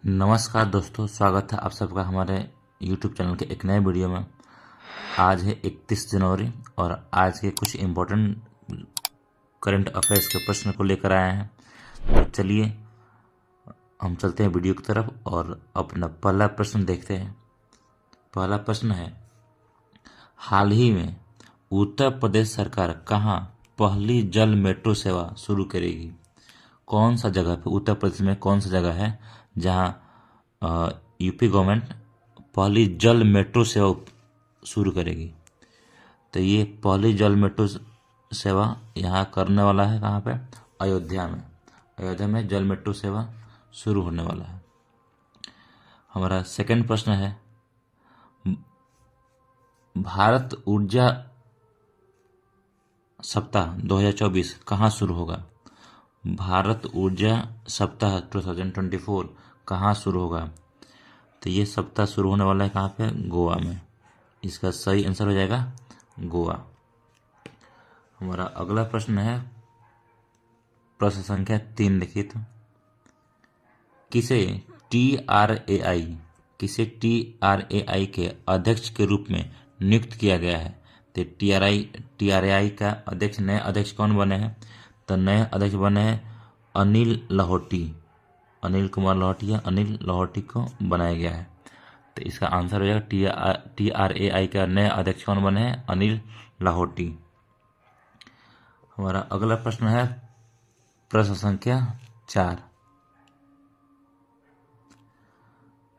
नमस्कार दोस्तों, स्वागत है आप सबका हमारे YouTube चैनल के एक नए वीडियो में। आज है 31 जनवरी और आज के कुछ इम्पोर्टेंट करंट अफेयर्स के प्रश्न को लेकर आए हैं। तो चलिए हम चलते हैं वीडियो की तरफ और अपना पहला प्रश्न देखते हैं। पहला प्रश्न है, हाल ही में उत्तर प्रदेश सरकार कहाँ पहली जल मेट्रो सेवा शुरू करेगी? कौन सा जगह पे उत्तर प्रदेश में कौन सा जगह है जहां यूपी गवर्नमेंट पहली जल मेट्रो सेवा शुरू करेगी? तो ये पहली जल मेट्रो सेवा यहाँ करने वाला है कहाँ पे? अयोध्या में। अयोध्या में जल मेट्रो सेवा शुरू होने वाला है। हमारा सेकंड प्रश्न है, भारत ऊर्जा सप्ताह 2024 कहाँ शुरू होगा? भारत ऊर्जा सप्ताह 2024 कहाँ शुरू होगा? तो ये सप्ताह शुरू होने वाला है कहाँ पे? गोवा में। इसका सही आंसर हो जाएगा गोवा। हमारा अगला प्रश्न है, प्रश्न संख्या 3 लिखिए। तो किसे TRAI के अध्यक्ष के रूप में नियुक्त किया गया है? तो TRAI का अध्यक्ष, नए अध्यक्ष कौन बने हैं? तो नए अध्यक्ष बने हैं अनिल लाहौटी, अनिल कुमार लाहौटी या अनिल लाहौटी को बनाया गया है। तो इसका आंसर हो जाएगा TRAI का नए अध्यक्ष कौन बने हैं? अनिल लाहौटी। हमारा अगला प्रश्न है प्रश्न संख्या 4,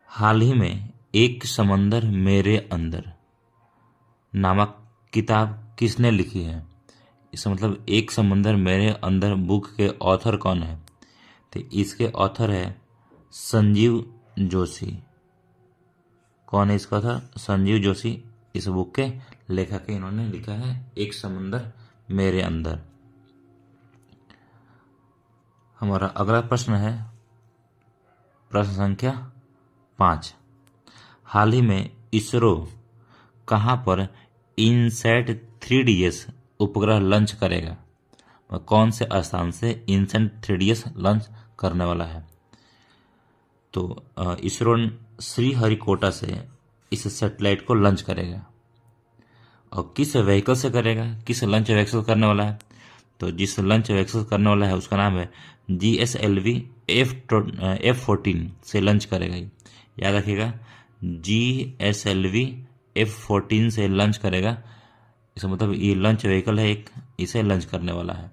हाल ही में एक समंदर मेरे अंदर नामक किताब किसने लिखी है? इसका मतलब एक समंदर मेरे अंदर बुक के ऑथर कौन है? तो इसके ऑथर है संजीव जोशी। कौन है इसका ऑथर? संजीव जोशी इस बुक के लेखक है। इन्होंने लिखा है एक समंदर मेरे अंदर। हमारा अगला प्रश्न है प्रश्न संख्या 5, हाल ही में इसरो कहां पर इनसैट 3DS उपग्रह लॉन्च करेगा? कौन से स्थान से इनसैट 3DS लॉन्च करने वाला है? तो इसरो श्रीहरिकोटा से इस सैटेलाइट को लॉन्च करेगा। और किस व्हीकल से करेगा? किस लॉन्च व्हीकल करने वाला है? तो जिस लॉन्च व्हीकल करने वाला है उसका नाम है GSLV F14 से लॉन्च करेगा। याद रखिएगा, GSLV F14 से लॉन्च करेगा। इसका मतलब ये लॉन्च व्हीकल है एक, इसे लॉन्च करने वाला है।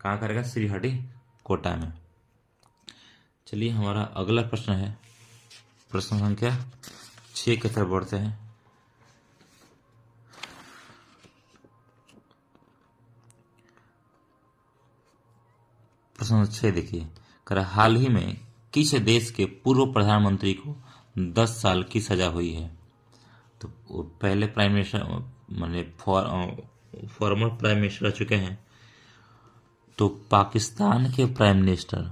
कहाँ करेगा? श्रीहरिकोटा में। चलिए हमारा अगला प्रश्न है प्रश्न संख्या 6 की तरफ बढ़ते हैं। प्रश्न 6 देखिए, हाल ही में किस देश के पूर्व प्रधानमंत्री को 10 साल की सजा हुई है? तो वो पहले प्राइम मिनिस्टर माने फॉर्मर प्राइम मिनिस्टर रह चुके हैं। तो पाकिस्तान के प्राइम मिनिस्टर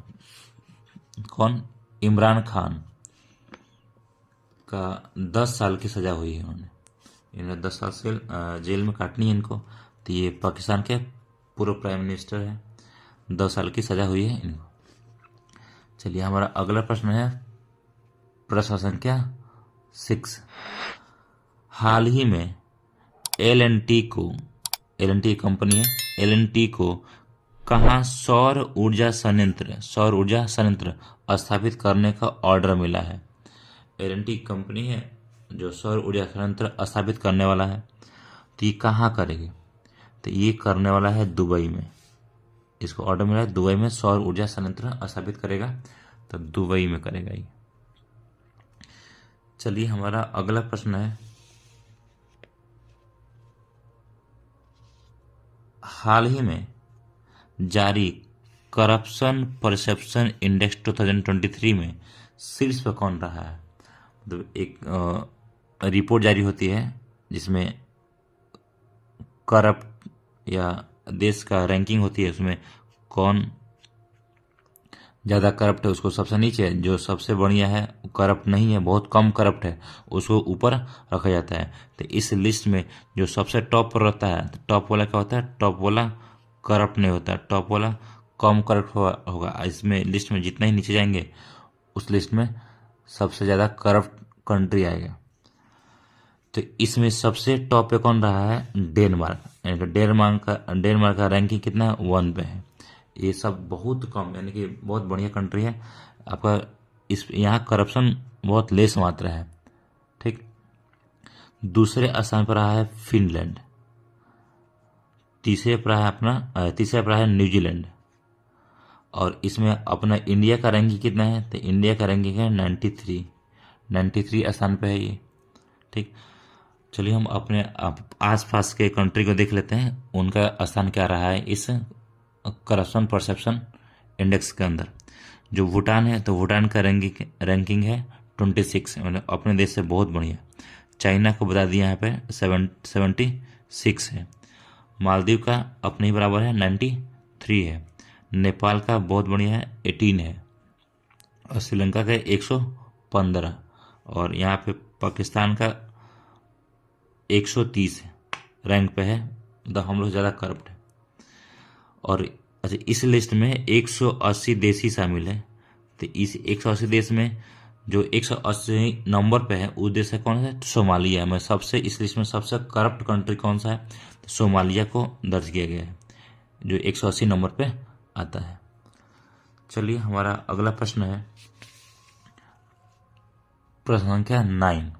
कौन? इमरान खान का 10 साल की सजा हुई है। इन्हें 10 साल से जेल में काटनी है इनको। तो ये पाकिस्तान के पूर्व प्राइम मिनिस्टर है, 10 साल की सजा हुई है इनको। चलिए हमारा अगला प्रश्न है प्रश्न संख्या 6, हाल ही में L&T कंपनी है, L&T को कहाँ सौर ऊर्जा संयंत्र स्थापित करने का ऑर्डर मिला है? L&T कंपनी है जो सौर ऊर्जा संयंत्र स्थापित करने वाला है। तो ये कहाँ करेगी? तो ये करने वाला है दुबई में। इसको ऑर्डर मिला है दुबई में सौर ऊर्जा संयंत्र स्थापित करेगा। तो दुबई में करेगा ये। चलिए हमारा अगला प्रश्न है, हाल ही में जारी करप्शन परसेप्शन इंडेक्स 2023 में शीर्ष पर कौन रहा है? मतलब एक रिपोर्ट जारी होती है जिसमें करप्ट या देश का रैंकिंग होती है, उसमें कौन ज़्यादा करप्ट है उसको सबसे नीचे, जो सबसे बढ़िया है करप्ट नहीं है, बहुत कम करप्ट है, उसको ऊपर रखा जाता है। तो इस लिस्ट में जो सबसे टॉप पर रहता है, तो टॉप वाला क्या होता है? टॉप वाला करप्ट नहीं होता, टॉप वाला कम करप्ट होगा। इसमें लिस्ट में जितना ही नीचे जाएंगे उस लिस्ट में सबसे ज़्यादा करप्ट कंट्री आएगा। तो इसमें सबसे टॉप पे कौन रहा है? डेनमार्क। यानी कि डेनमार्क का रैंकिंग कितना है? 1 पे है। ये सब बहुत कम, यानी कि बहुत बढ़िया कंट्री है आपका। इस यहाँ करप्शन बहुत लेस मात्रा है। ठीक। दूसरे स्थान पर रहा है फिनलैंड। तीसरे पर है न्यूजीलैंड। और इसमें अपना इंडिया का रैंकिंग कितना है? तो इंडिया का रैंकिंग है 93 स्थान पे है ये। ठीक। चलिए हम अपने आसपास के कंट्री को देख लेते हैं, उनका स्थान क्या रहा है इस करप्शन परसेप्शन इंडेक्स के अंदर। जो भूटान है, तो भूटान का रैंकिंग है 26, मतलब अपने देश से बहुत बढ़िया। चाइना को बता दिया यहाँ पे 76 है। मालदीव का अपने ही बराबर है 93 है। नेपाल का बहुत बढ़िया है 18 है। और श्रीलंका का 115। और यहाँ पे पाकिस्तान का 130 रैंक पे है। तो हम लोग ज़्यादा करप्ट है। और अच्छा, इस लिस्ट में 180 देश ही शामिल है। तो इस 180 देश में जो 180 नंबर पे है उस देश है कौन है? सोमालिया में। इस लिस्ट में सबसे करप्ट कंट्री कौन सा है? तो सोमालिया को दर्ज किया गया है, जो 180 नंबर पे आता है। चलिए हमारा अगला प्रश्न है प्रश्न संख्या 9।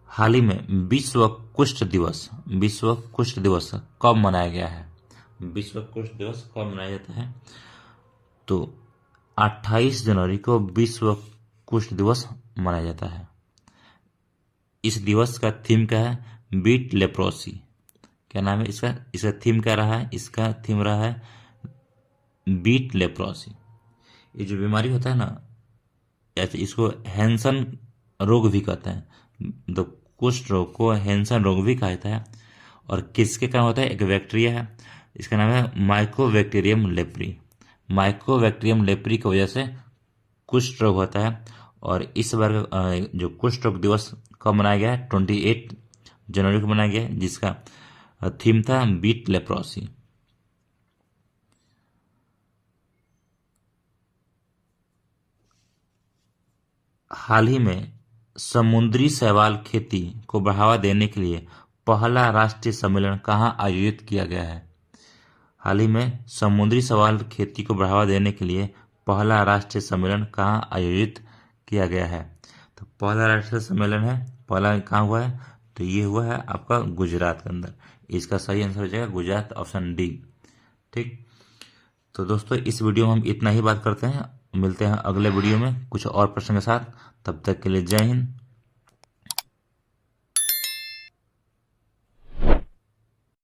हाल ही में विश्व कुष्ठ दिवस कब मनाया गया है? विश्व कुष्ठ दिवस कब मनाया जाता है? तो 28 जनवरी को विश्व कुष्ठ दिवस मनाया जाता है। इस दिवस का थीम क्या है? Beat leprosy. क्या नाम है इसका थीम क्या रहा है? इसका थीम रहा है बीट लेप्रोसी। ये जो बीमारी होता है ना, इसको हैंसन रोग भी कहते हैं। तो कुष्ठ रोग को हैंसन रोग भी कहा जाता है। और किसके कारण होता है? एक बैक्टीरिया है, इसका नाम है माइकोबैक्टीरियम लेप्री की वजह से कुष्ठ रोग होता है। और इस बार जो कुष्ठ रोग दिवस कब मनाया गया है? 28 जनवरी को मनाया गया है, जिसका थीम था बीट लेप्रोसी। हाल ही में समुद्री शैवाल खेती को बढ़ावा देने के लिए पहला राष्ट्रीय सम्मेलन कहाँ आयोजित किया गया है? हाल ही में समुद्री शैवाल खेती को बढ़ावा देने के लिए पहला राष्ट्रीय सम्मेलन कहाँ आयोजित किया गया है? तो पहला राष्ट्रीय सम्मेलन है, पहला कहाँ हुआ है? तो ये हुआ है आपका गुजरात के अंदर। इसका सही आंसर हो जाएगा गुजरात, ऑप्शन डी। ठीक। तो दोस्तों इस वीडियो में हम इतना ही बात करते हैं। मिलते हैं अगले वीडियो में कुछ और प्रश्न के साथ। तब तक के लिए जय हिंद,